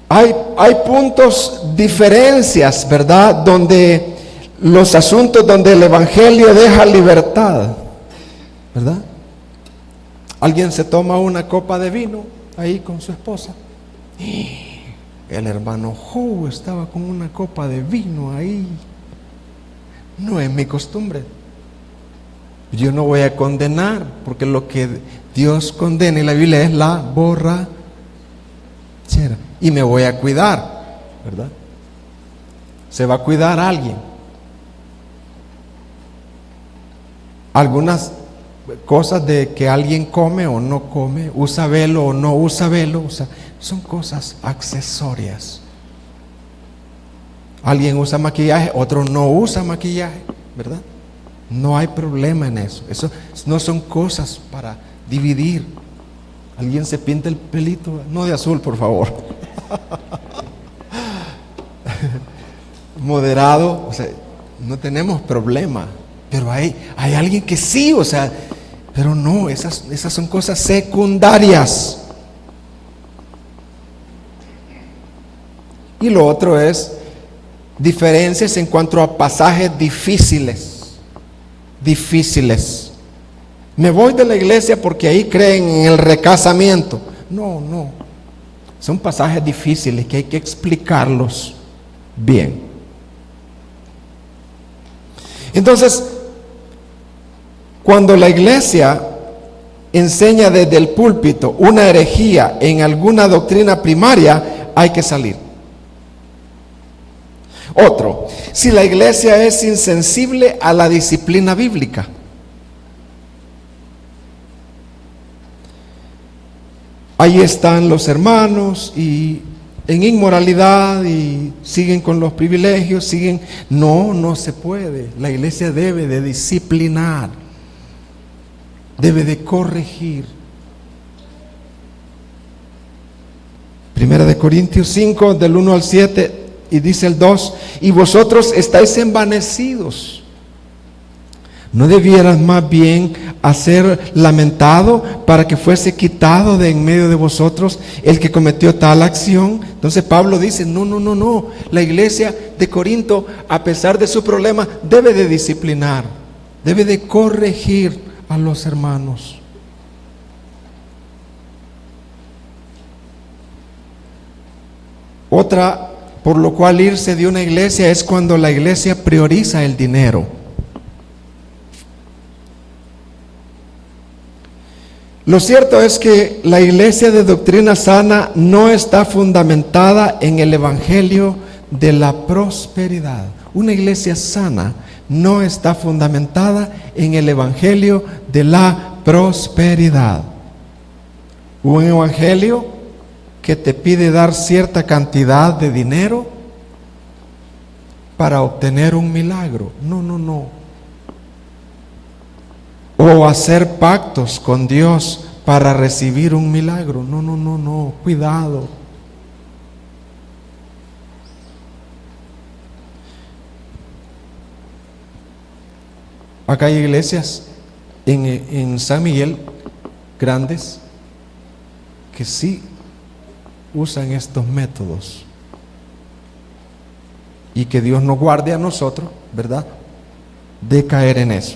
Hay puntos, diferencias, ¿verdad? Donde los asuntos donde el evangelio deja libertad, ¿verdad? Alguien se toma una copa de vino ahí con su esposa. Y el hermano estaba con una copa de vino ahí. No es mi costumbre. Yo no voy a condenar, porque lo que Dios condena en la Biblia es la borrachera. Y me voy a cuidar, ¿verdad? Se va a cuidar a alguien. Algunas cosas de que alguien come o no come, usa velo o no usa velo, o sea, son cosas accesorias. Alguien usa maquillaje, otro no usa maquillaje, ¿verdad? No hay problema en eso. Eso no son cosas para dividir. Alguien se pinta el pelito, no de azul, por favor. Moderado, o sea, no tenemos problema. Pero hay alguien que sí, o sea, pero no, esas son cosas secundarias. Y lo otro es diferencias en cuanto a pasajes difíciles. Me voy de la iglesia porque ahí creen en el recasamiento. No. Son pasajes difíciles que hay que explicarlos bien. Entonces, cuando la iglesia enseña desde el púlpito una herejía en alguna doctrina primaria, hay que salir. Otro, si la iglesia es insensible a la disciplina bíblica. Ahí están los hermanos y en inmoralidad y siguen con los privilegios, no se puede. La iglesia debe de disciplinar. debe de corregir. Primera de Corintios 5, del 1 al 7, y dice el 2, y vosotros estáis envanecidos. ¿No debieras más bien hacer lamentado para que fuese quitado de en medio de vosotros el que cometió tal acción? Entonces Pablo dice, no, la iglesia de Corinto, a pesar de su problema, debe de disciplinar, debe de corregir a los hermanos. Otra, por lo cual irse de una iglesia, es cuando la iglesia prioriza el dinero. Lo cierto es que la iglesia de doctrina sana no está fundamentada en el evangelio de la prosperidad. Una iglesia sana no está fundamentada en el evangelio de la prosperidad. Un evangelio que te pide dar cierta cantidad de dinero para obtener un milagro. No. O hacer pactos con Dios para recibir un milagro. No, cuidado. Acá hay iglesias en San Miguel grandes que sí usan estos métodos, y que Dios nos guarde a nosotros, ¿verdad?, de caer en eso.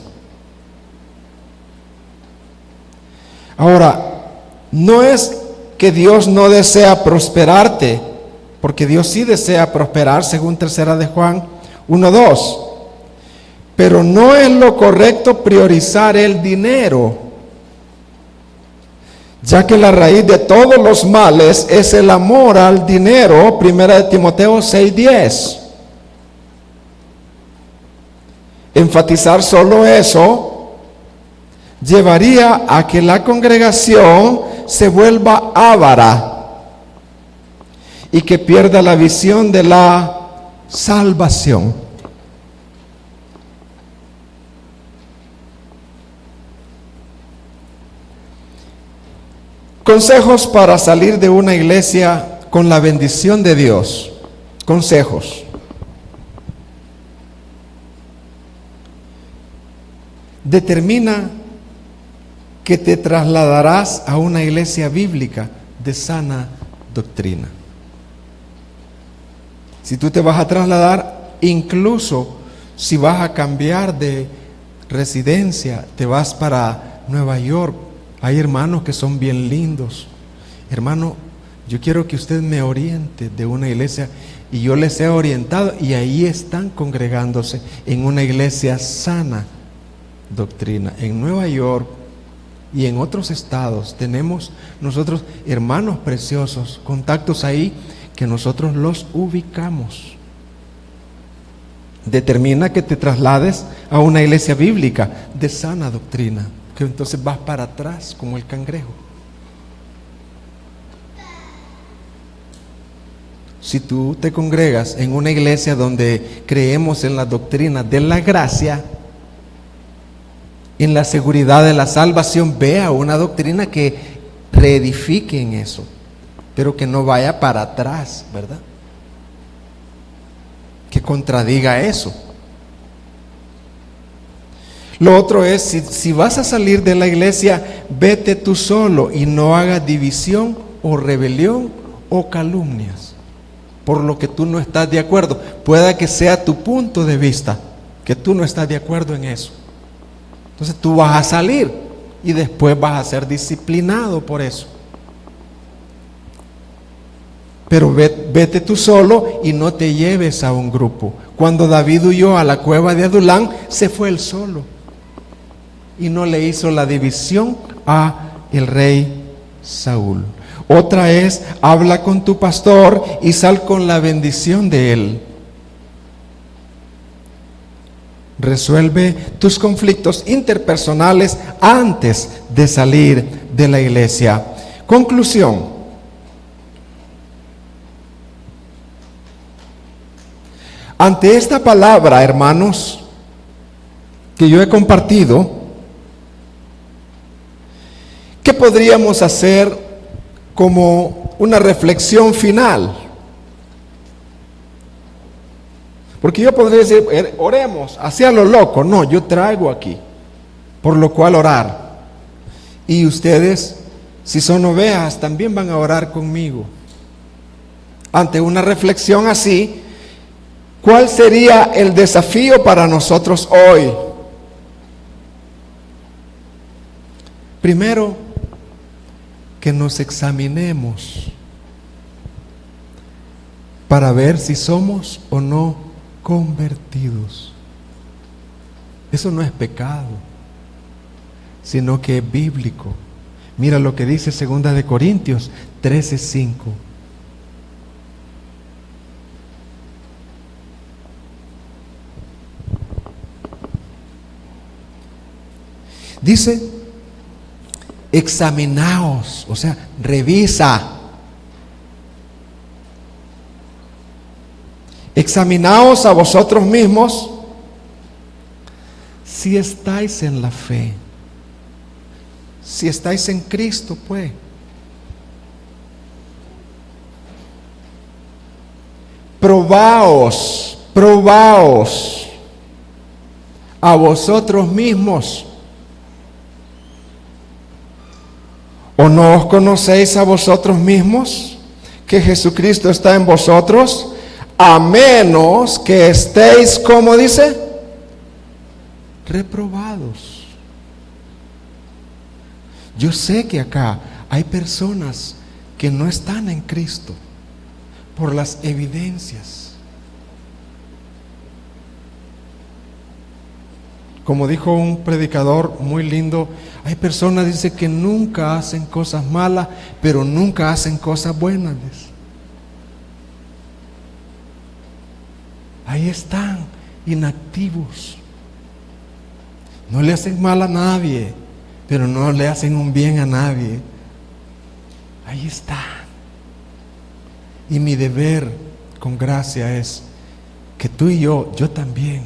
Ahora, no es que Dios no desea prosperarte, porque Dios sí desea prosperar, según 3 de Juan 1:2, pero no es lo correcto priorizar el dinero, ya que la raíz de todos los males es el amor al dinero. 1 de Timoteo 6:10. Enfatizar solo eso llevaría a que la congregación se vuelva avara y que pierda la visión de la salvación. Consejos para salir de una iglesia con la bendición de Dios. Consejos. Determina que te trasladarás a una iglesia bíblica de sana doctrina. Si tú te vas a trasladar, incluso si vas a cambiar de residencia, te vas para Nueva York, hay hermanos que son bien lindos. Hermano, yo quiero que usted me oriente de una iglesia, y yo les he orientado, y ahí están congregándose en una iglesia sana doctrina. En Nueva York y en otros estados tenemos nosotros hermanos preciosos, contactos ahí que nosotros los ubicamos. Determina que te traslades a una iglesia bíblica de sana doctrina, que entonces vas para atrás como el cangrejo. Si tú te congregas en una iglesia donde creemos en la doctrina de la gracia, en la seguridad de la salvación, vea una doctrina que reedifique en eso, pero que no vaya para atrás, ¿verdad?, que contradiga eso. Lo otro es, si vas a salir de la iglesia, vete tú solo y no hagas división o rebelión o calumnias por lo que tú no estás de acuerdo. Pueda que sea tu punto de vista, que tú no estás de acuerdo en eso. Entonces tú vas a salir y después vas a ser disciplinado por eso. Pero vete tú solo y no te lleves a un grupo. Cuando David huyó a la cueva de Adulán, se fue él solo y no le hizo la división a el rey Saúl. Otra es, habla con tu pastor y sal con la bendición de él. Resuelve tus conflictos interpersonales antes de salir de la iglesia. Conclusión. Ante esta palabra, hermanos, que yo he compartido, podríamos hacer como una reflexión final? Porque yo podría decir, oremos, hacia lo loco. No, yo traigo aquí, por lo cual orar. Y ustedes, si son ovejas, también van a orar conmigo. Ante una reflexión así, ¿cuál sería el desafío para nosotros hoy? Primero, que nos examinemos para ver si somos o no convertidos. Eso no es pecado, sino que es bíblico. Mira lo que dice 2 de Corintios 13:5. Dice, examinaos, o sea, revisa. Examinaos a vosotros mismos si estáis en la fe, si estáis en Cristo, pues. Probaos a vosotros mismos. ¿O no os conocéis a vosotros mismos que Jesucristo está en vosotros? A menos que estéis, ¿cómo dice? Reprobados. Yo sé que acá hay personas que no están en Cristo por las evidencias. Como dijo un predicador muy lindo, hay personas, dice, que nunca hacen cosas malas, pero nunca hacen cosas buenas. Dice. Ahí están, inactivos. No le hacen mal a nadie, pero no le hacen un bien a nadie. Ahí están. Y mi deber con gracia es que tú y yo también,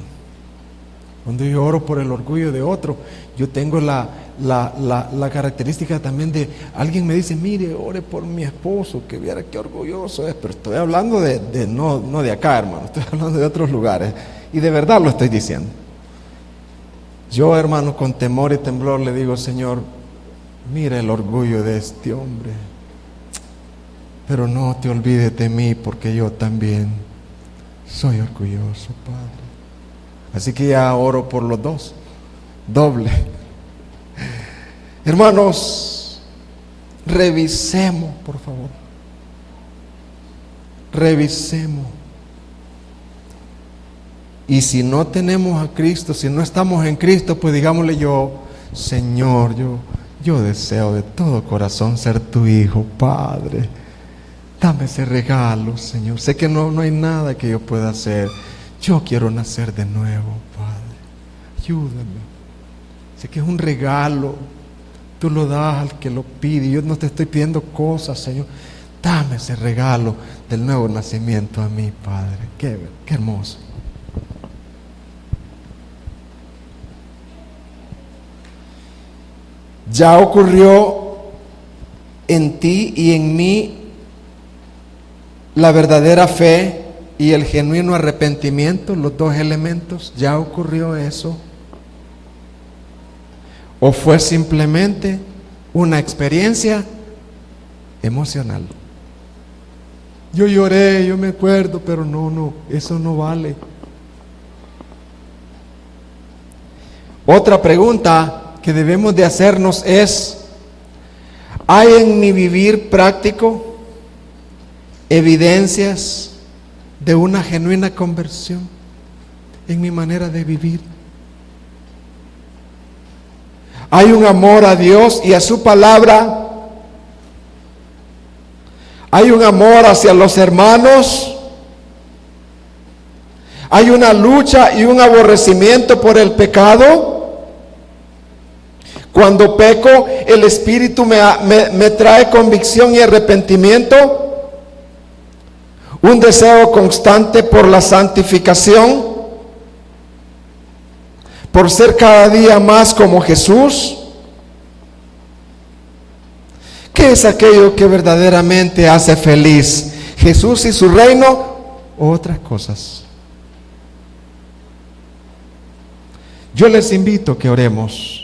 cuando yo oro por el orgullo de otro, yo tengo la característica también de, alguien me dice, mire, ore por mi esposo, que viera qué orgulloso es, pero estoy hablando no de acá, hermano, estoy hablando de otros lugares, y de verdad lo estoy diciendo. Yo, hermano, con temor y temblor le digo, Señor, mira el orgullo de este hombre, pero no te olvides de mí, porque yo también soy orgulloso, Padre. Así que ya oro por los dos, doble. Hermanos, revisemos, por favor. Revisemos. Y si no tenemos a Cristo, si no estamos en Cristo, pues digámosle Señor, yo deseo de todo corazón ser tu hijo, Padre. Dame ese regalo, Señor. Sé que no hay nada que yo pueda hacer. Yo quiero nacer de nuevo, Padre. Ayúdame. Sé que es un regalo. Tú lo das al que lo pide. Yo no te estoy pidiendo cosas, Señor. Dame ese regalo del nuevo nacimiento a mí, Padre. Qué hermoso. Ya ocurrió en ti y en mí la verdadera fe y el genuino arrepentimiento, los dos elementos. ¿Ya ocurrió eso? ¿O fue simplemente una experiencia emocional? Yo lloré, yo me acuerdo, pero no, eso no vale. Otra pregunta que debemos de hacernos es, ¿hay en mi vivir práctico evidencias de una genuina conversión en mi manera de vivir? ¿Hay un amor a Dios y a su palabra? ¿Hay un amor hacia los hermanos? ¿Hay una lucha y un aborrecimiento por el pecado? Cuando peco, el Espíritu me trae convicción y arrepentimiento, un deseo constante por la santificación, por ser cada día más como Jesús. ¿Qué es aquello que verdaderamente hace feliz? ¿Jesús y su reino o otras cosas? Yo les invito a que oremos.